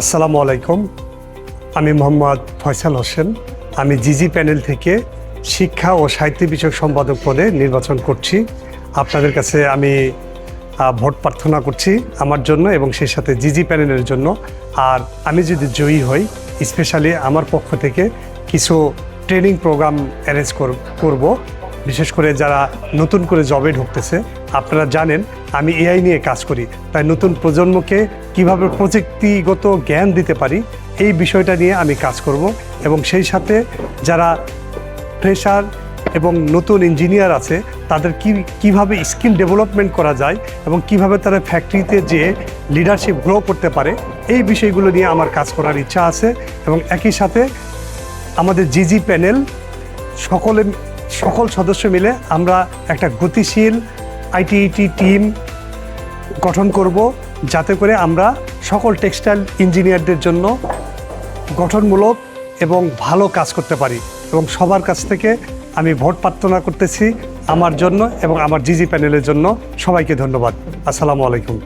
আসসালামু আলাইকুম। আমি মোহাম্মদ ফয়সাল হোসেন। আমি জিজি প্যানেল থেকে শিক্ষা ও সাহিত্য বিষয়ক সম্পাদক পদে নির্বাচন করছি। আপনাদের কাছে আমি ভোট প্রার্থনা করছি আমার জন্য এবং সেই সাথে জিজি প্যানেলের জন্য। আর আমি যদি জয়ী হই, স্পেশালি আমার পক্ষ থেকে কিছু ট্রেনিং প্রোগ্রাম অ্যারেঞ্জ করব, বিশেষ করে যারা নতুন করে জবে ঢুকতেছে। আপনারা জানেন আমি এআই নিয়ে কাজ করি, তাই নতুন প্রজন্মকে কিভাবে প্রযুক্তিগত জ্ঞান দিতে পারি এই বিষয়টা নিয়ে আমি কাজ করব। এবং সেই সাথে যারা ফ্রেশার এবং নতুন ইঞ্জিনিয়ার আছে তাদের কিভাবে স্কিল ডেভেলপমেন্ট করা যায় এবং কিভাবে তারা ফ্যাক্টরিতে যেয়ে লিডারশিপ গ্রো করতে পারে, এই বিষয়গুলো নিয়ে আমার কাজ করার ইচ্ছা আছে। এবং একই সাথে আমাদের জিজি প্যানেল সকল সদস্য মিলে আমরা একটা গতিশীল আইটিইটি টিম গঠন করব, যাতে করে আমরা সকল টেক্সটাইল ইঞ্জিনিয়ারদের জন্য গঠনমূলক এবং ভালো কাজ করতে পারি। এবং সবার কাছ থেকে আমি ভোট প্রার্থনা করতেছি আমার জন্য এবং আমার জিজি প্যানেলের জন্য। সবাইকে ধন্যবাদ। আসসালামু আলাইকুম।